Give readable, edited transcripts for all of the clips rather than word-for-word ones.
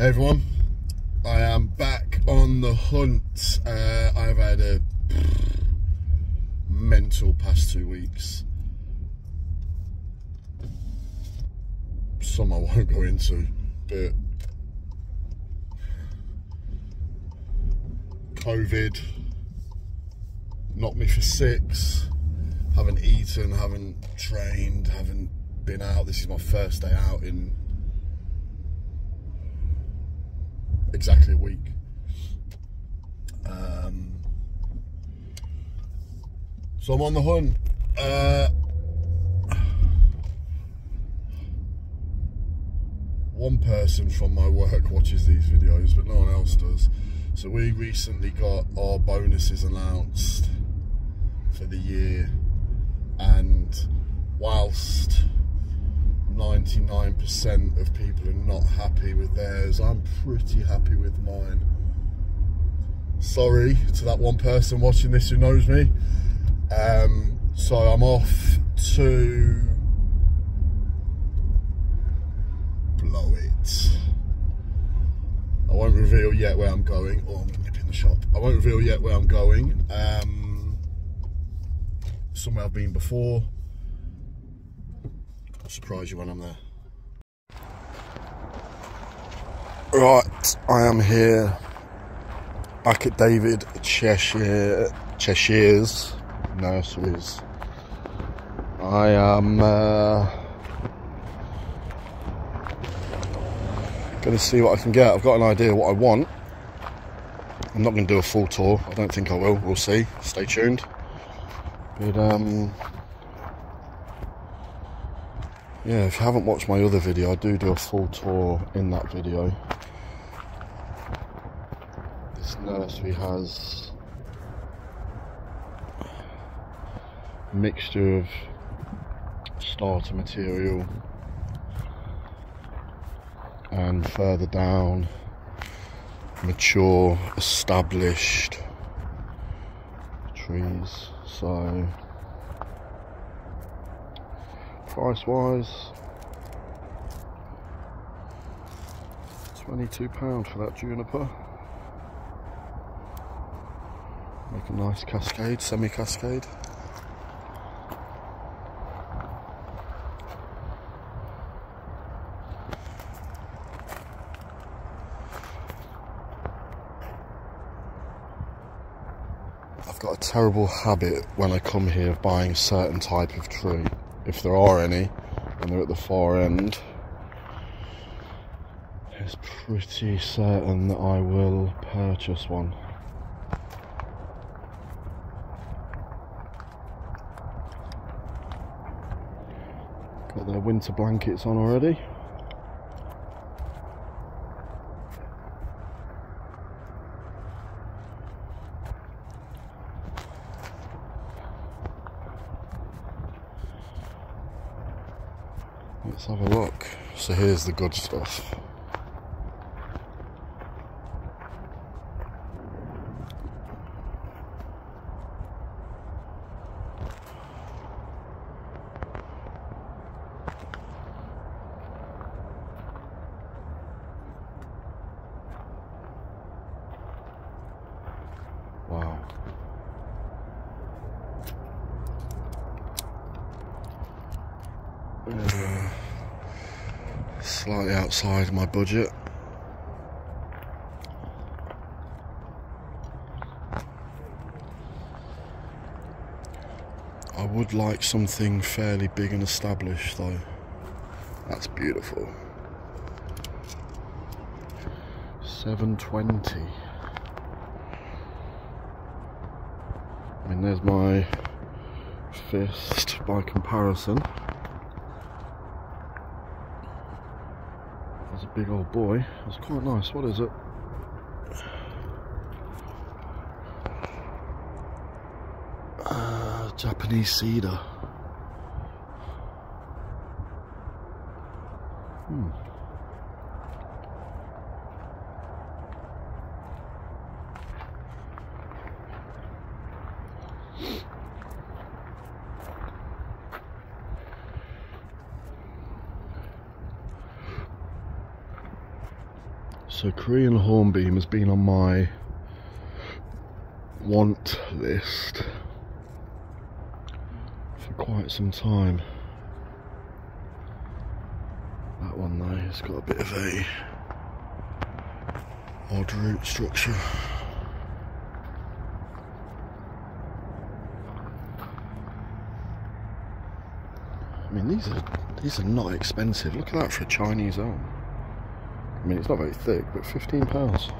Hey everyone, I am back on the hunt. I've had a mental past 2 weeks. Some I won't go into, but COVID knocked me for 6. Haven't eaten, haven't trained, haven't been out. This is my first day out in exactly a week. So I'm on the hunt. One person from my work watches these videos, but no one else does. So we recently got our bonuses announced for the year, and whilst 99% of people are not happy with theirs, I'm pretty happy with mine. Sorry to that one person watching this who knows me. So I'm off to blow it. I won't reveal yet where I'm going. Oh, I'm going to nip in the shop. I won't reveal yet where I'm going. Somewhere I've been before. I'll surprise you when I'm there. Right, I am here back at David Cheshires Nurseries. I am going to see what I can get. I've got an idea what I want. I'm not going to do a full tour. I don't think I will. We'll see. Stay tuned. But yeah, if you haven't watched my other video, I do a full tour in that video. This nursery has a mixture of starter material and further down mature, established trees. So price wise, £22 for that juniper. Make a nice cascade, semi-cascade. I've got a terrible habit when I come here of buying a certain type of tree, if there are any, and they're at the far end. It's pretty certain that I will purchase one. Got their winter blankets on already. Let's have a look. So here's the good stuff. Wow. Slightly outside my budget. I would like something fairly big and established though. That's beautiful. $7.20. I mean, there's my fist by comparison. That's a big old boy. That's quite nice. What is it? Japanese cedar. So Korean hornbeam has been on my want list for quite some time. That one though has got a bit of a odd root structure. I mean, these are not expensive. Look at that for a Chinese elm. I mean, it's not very thick, but £15.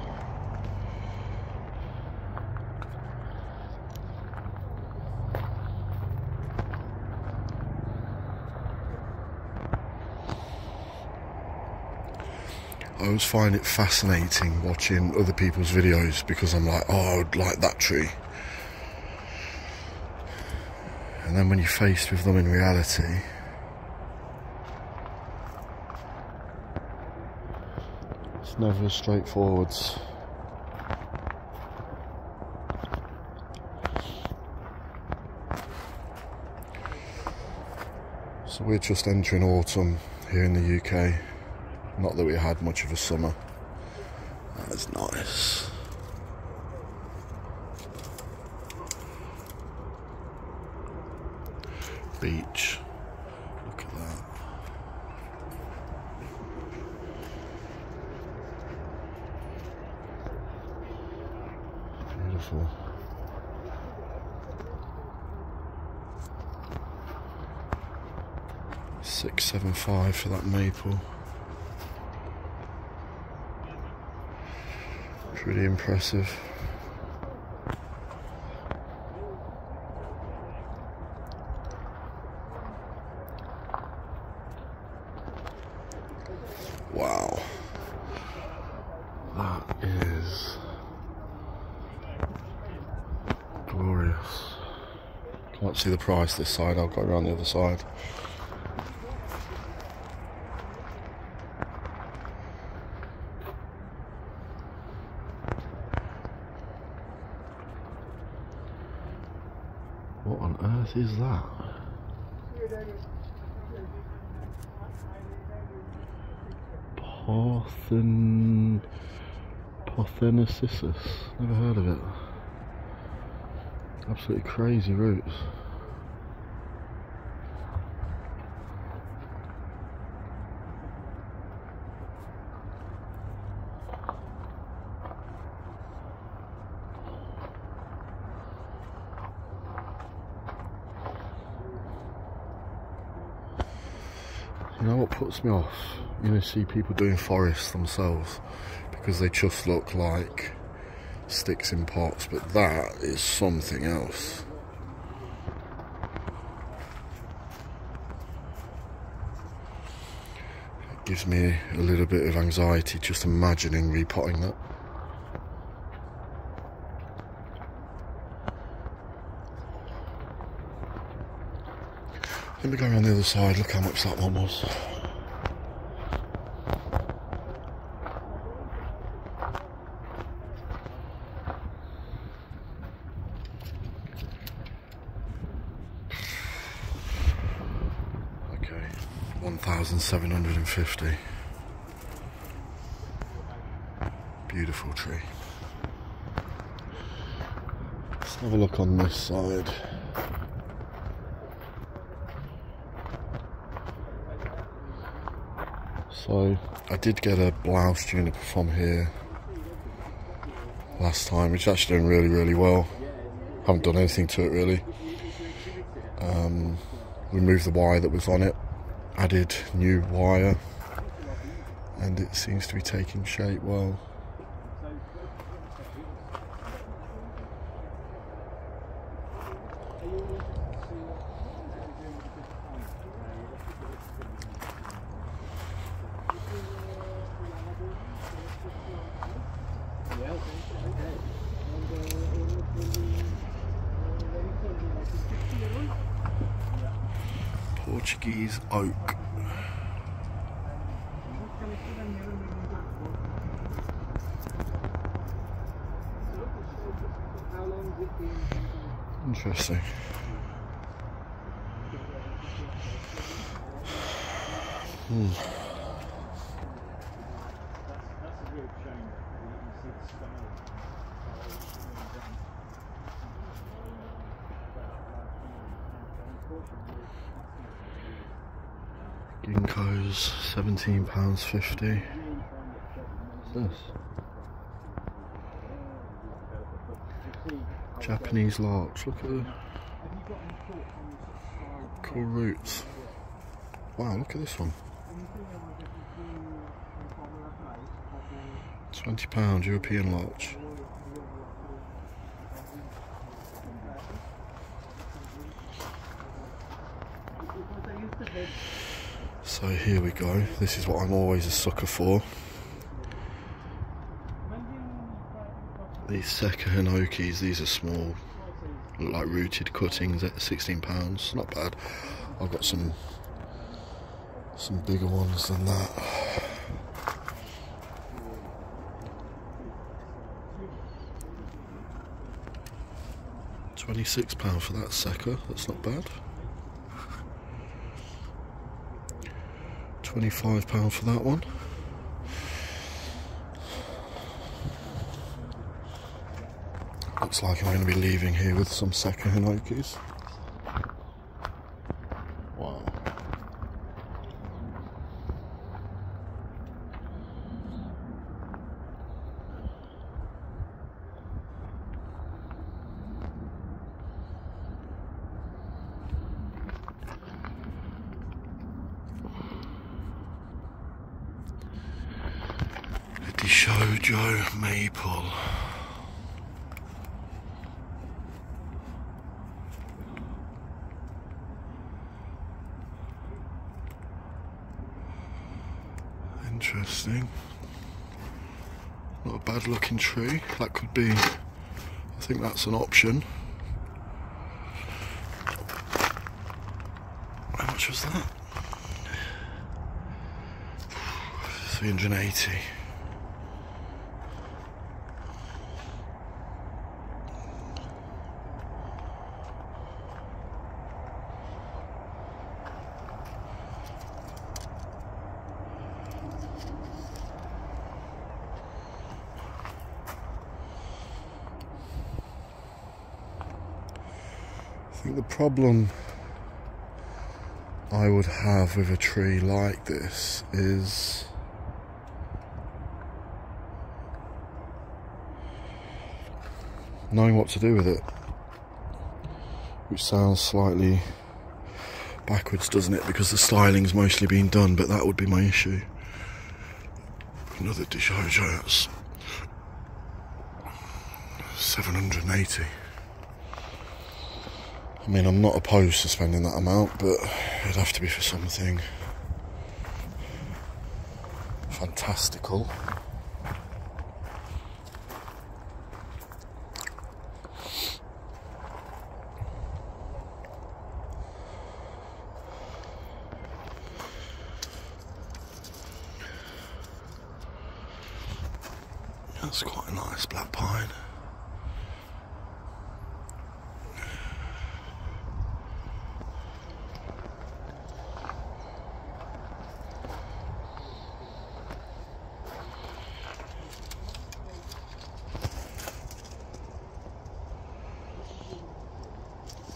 I always find it fascinating watching other people's videos because I'm like, oh, I would like that tree. And then when you're faced with them in reality, it's never as straightforward. So we're just entering autumn here in the UK. Not that we had much of a summer. That's nice. Beach. Look at that. Beautiful. $6.75 for that maple. Pretty impressive. Wow. That is glorious. Can't see the price this side, I'll go around the other side. What on earth is that? Parthenocissus. Never heard of it. Absolutely crazy roots. You know what puts me off? You know, see people doing forests themselves because they just look like sticks in pots, but that is something else. It gives me a little bit of anxiety just imagining repotting that. Let me go around the other side, look how much that one was. Okay, 1,750. Beautiful tree. Let's have a look on this side. So I did get a blouse juniper from here last time, which is actually doing really, really well. Haven't done anything to it really. Removed the wire that was on it, added new wire, and it seems to be taking shape well. Portuguese oak. Interesting. ginkgos, £17.50. What's this? Japanese larch. Look at the cool roots. Wow, look at this one. £20 European larch. So here we go. This is what I'm always a sucker for. These Seka Hinokis, these are small, look like rooted cuttings at £16. Not bad. I've got some bigger ones than that. £26 for that Seka, that's not bad. £25 for that one. Looks like I'm going to be leaving here with some Seka Hinokis. Wow. Shoujo maple. Interesting. Not a bad looking tree. That could be, I think that's an option. How much was that? 380. I think the problem I would have with a tree like this is knowing what to do with it, which sounds slightly backwards, doesn't it, because the styling's mostly been done, but that would be my issue. Another Shoujo, that's 780. I mean, I'm not opposed to spending that amount, but it'd have to be for something fantastical. That's quite a nice black pine.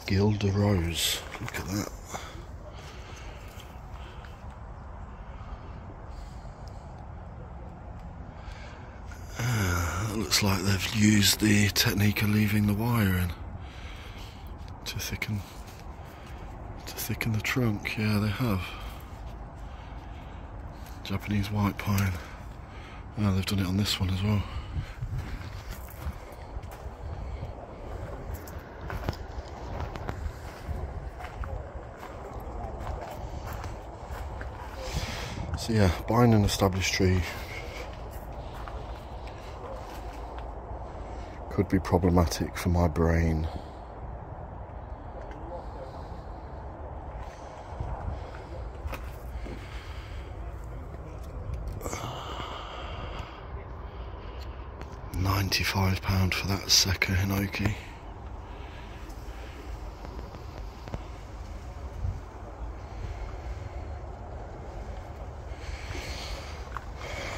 Gilda Rose, look at that. That looks like they've used the technique of leaving the wire in to thicken the trunk. Yeah, they have. Japanese white pine. Oh, they've done it on this one as well. So yeah, buying an established tree could be problematic for my brain. £95 for that Seka Hinoki.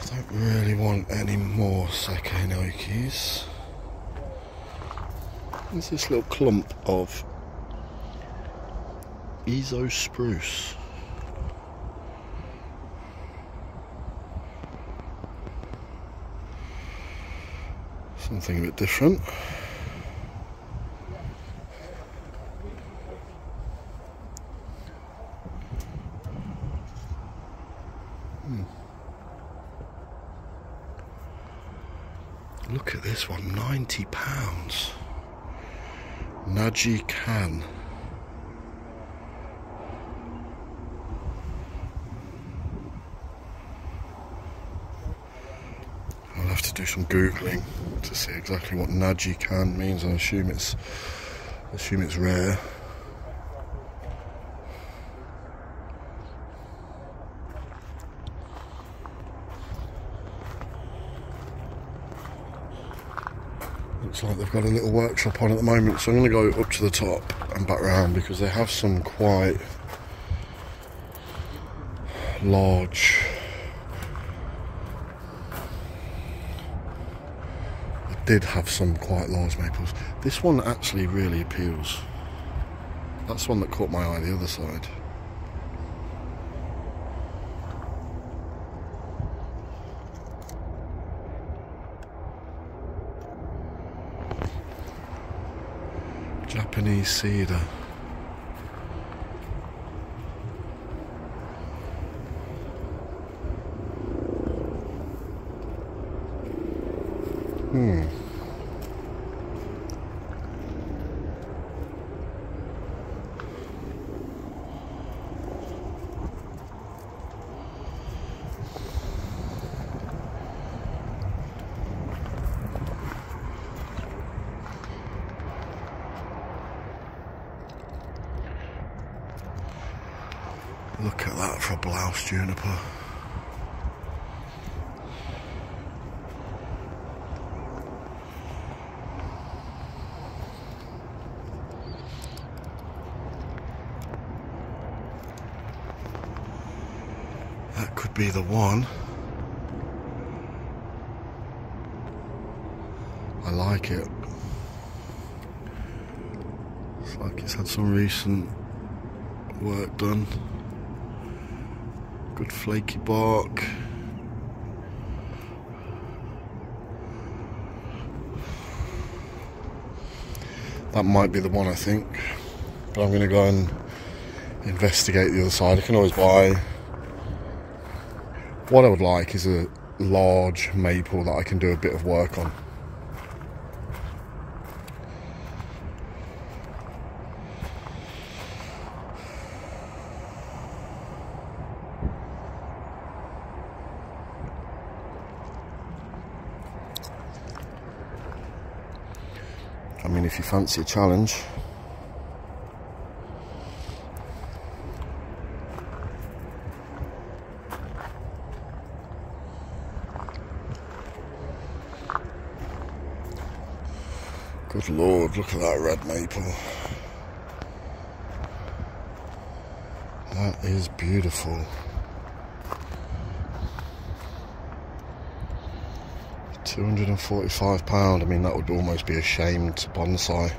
Don't really want any more Seka Hinokis. There's this little clump of Ezo spruce. Something a bit different. Look at this one, £90. Naji Can. I'll have to do some Googling to see exactly what Naji Can means. I assume it's rare. Looks like they've got a little workshop on at the moment, so I'm going to go up to the top and back round because they have some quite large. They did have some quite large maples. This one actually really appeals. That's the one that caught my eye, the other side. Japanese cedar. Look at that for a blouse juniper. That could be the one. I like it. It's like it's had some recent work done. Good flaky bark. That might be the one, I think. But I'm going to go and investigate the other side. I can always buy. What I would like is a large maple that I can do a bit of work on. I mean, if you fancy a challenge. Good Lord, look at that red maple. That is beautiful. £245. I mean, that would almost be a shame to bonsai.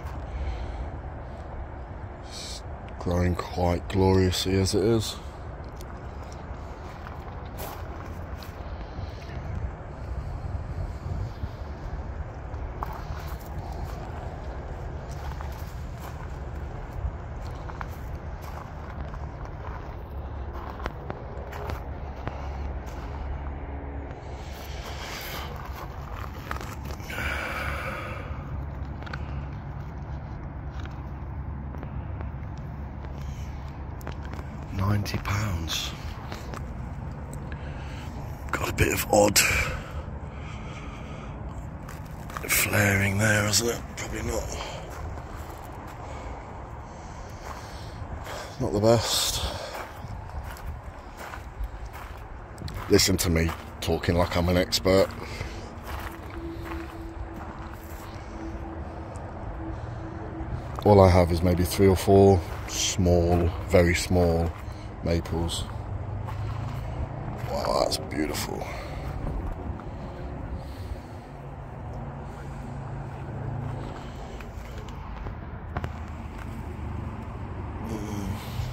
It's growing quite gloriously as it is. £90. Got a bit of odd flaring there, hasn't it? Probably not. Not the best. Listen to me talking like I'm an expert. All I have is maybe 3 or 4 small, very small maples. Wow, that's beautiful.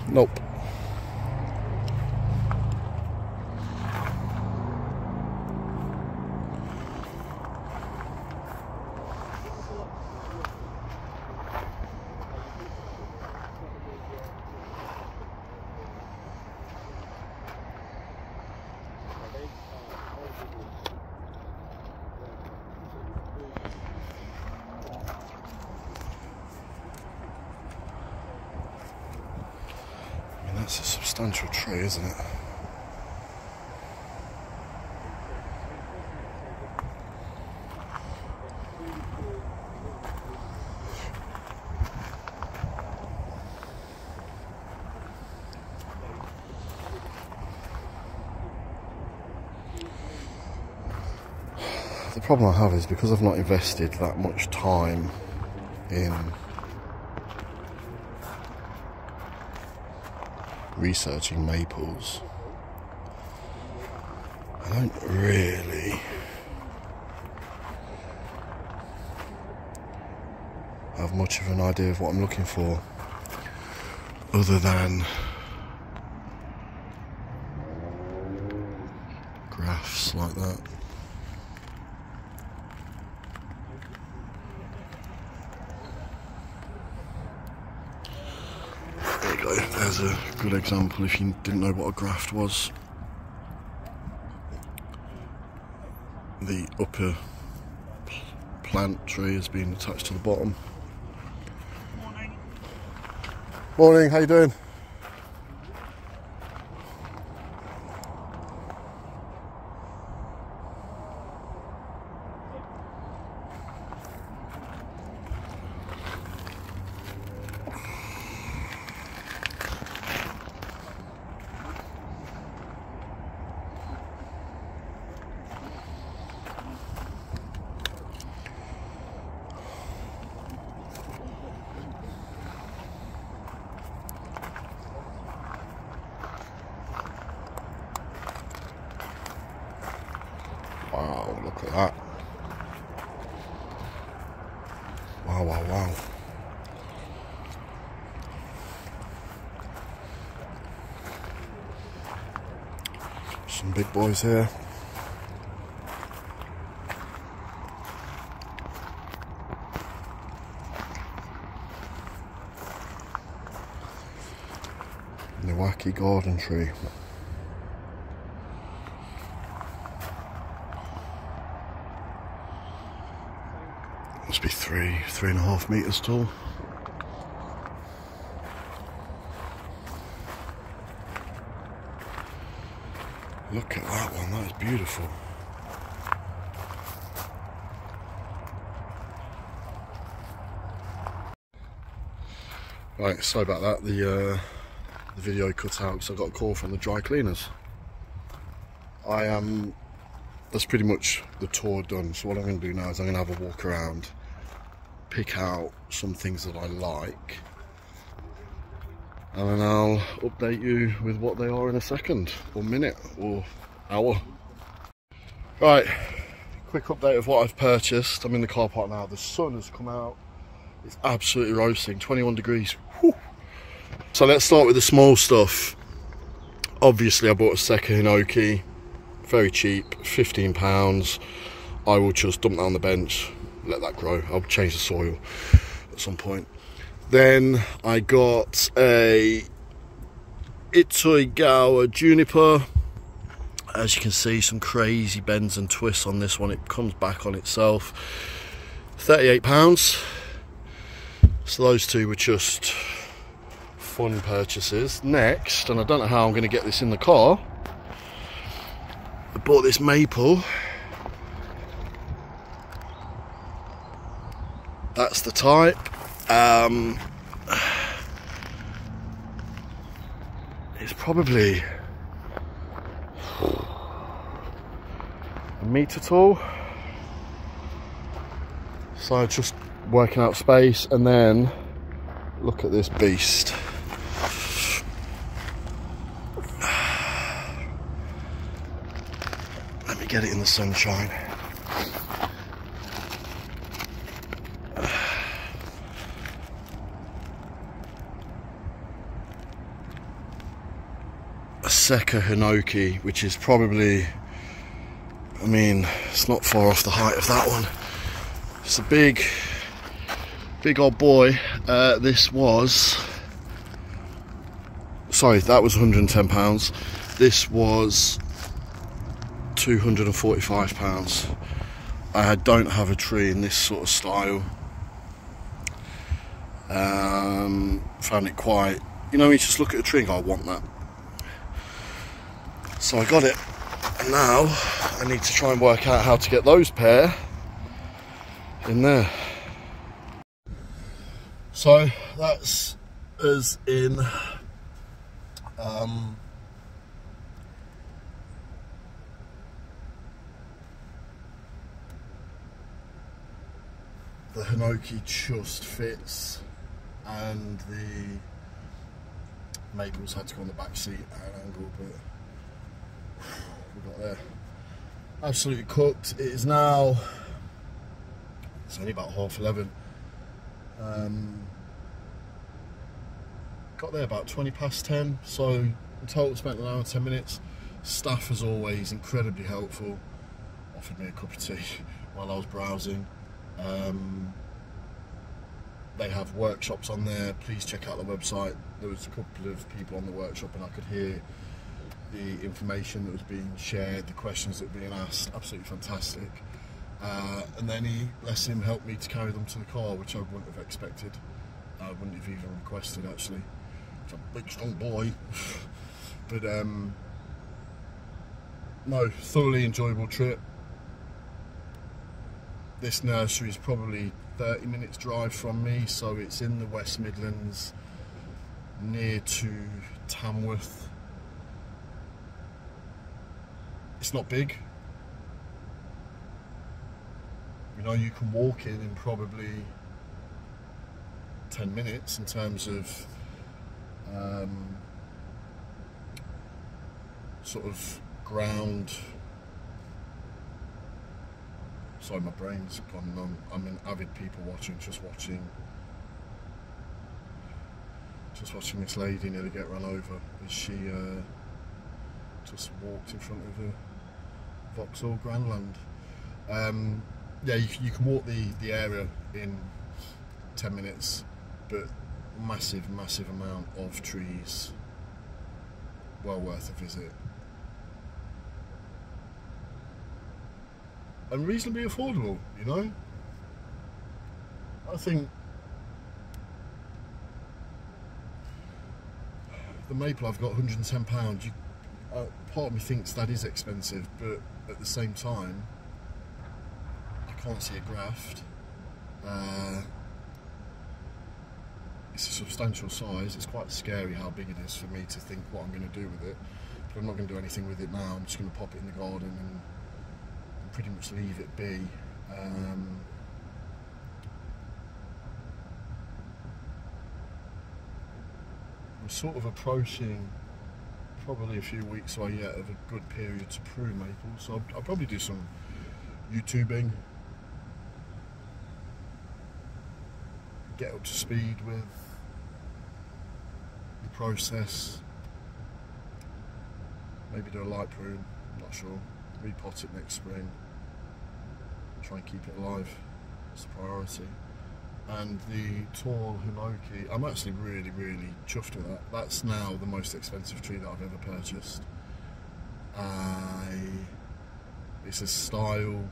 Nope. It's a substantial tree, isn't it? The problem I have is because I've not invested that much time in researching maples, I don't really have much of an idea of what I'm looking for, other than graphs like that. There you go, there's a good example if you didn't know what a graft was. The upper plant tree has been attached to the bottom. Morning. Morning, how you doing? Wow, look at that. Wow, wow, wow. Some big boys here. The wacky garden tree. Must be 3.5 meters tall. Look at that one, that is beautiful. Right, sorry about that. The video cut out because I got a call from the dry cleaners. That's pretty much the tour done. So what I'm going to do now is I'm going to have a walk around, pick out some things that I like, and then I'll update you with what they are in a second, or minute, or hour. Right, quick update of what I've purchased. I'm in the car park now. The sun has come out. It's absolutely roasting, 21 degrees. Whew. So let's start with the small stuff. Obviously I bought a Seka Hinoki, very cheap, £15. I will just dump that on the bench, let that grow. I'll change the soil at some point. Then I got a Itoigawa juniper. As you can see, some crazy bends and twists on this one. It comes back on itself. £38. So those two were just fun purchases. Next, and I don't know how I'm going to get this in the car, I bought this maple. That's the type. It's probably a metre tall. So just working out space, and then look at this beast. Let me get it in the sunshine. A Seka Hinoki, which is probably, I mean, it's not far off the height of that one. It's a big old boy. This was, sorry, that was £110. This was £245. I don't have a tree in this sort of style. Found it quite, you know, you just look at a tree and go, I want that. So I got it, and now I need to try and work out how to get those pair in there. So that's us in the Hinoki just fits, and the maples had to go on the back seat at an angle, but we got there. Absolutely cooked. It is now, it's only about 11:30. Got there about 10:20, so in total spent an hour and 10 minutes. Staff, as always, incredibly helpful. Offered me a cup of tea while I was browsing. They have workshops on there. Please check out the website. There was a couple of people on the workshop, and I could hear the information that was being shared, the questions that were being asked. Absolutely fantastic. And then he, bless him, helped me to carry them to the car, which I wouldn't have expected. I wouldn't have even requested, actually. It's a big, strong boy. But no, thoroughly enjoyable trip. This nursery is probably 30 minutes drive from me, so it's in the West Midlands, near to Tamworth. It's not big. You know, you can walk in probably 10 minutes in terms of sort of ground. Sorry, my brain's gone numb. I'm an avid people watching, just watching this lady nearly get run over as she just walked in front of a Vauxhall Grandland. Yeah, you can walk the area in 10 minutes, but massive amount of trees. Well worth a visit. And reasonably affordable, you know? I think the maple I've got £110. Part of me thinks that is expensive, but at the same time, I can't see a graft. It's a substantial size. It's quite scary how big it is for me to think what I'm going to do with it. But I'm not going to do anything with it now. I'm just going to pop it in the garden and pretty much leave it be. We're sort of approaching probably a few weeks away yet of a good period to prune maple, so I'll probably do some YouTubing, get up to speed with the process, maybe do a light prune, I'm not sure, repot it next spring, try and keep it alive, that's the priority. And the tall Hinoki, I'm actually really chuffed with that. That's now the most expensive tree that I've ever purchased. It's a style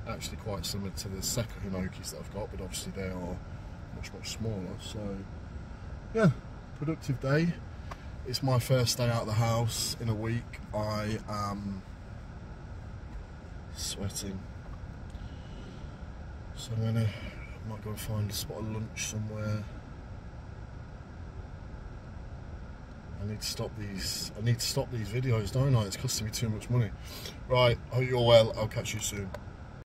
actually quite similar to the Seka Hinokis that I've got, but obviously they are much smaller. So yeah, productive day. It's my first day out of the house in a week. I am sweating, so I might go and find a spot of lunch somewhere. I need to stop these videos, don't I? It's costing me too much money. Right, hope you're well. I'll catch you soon.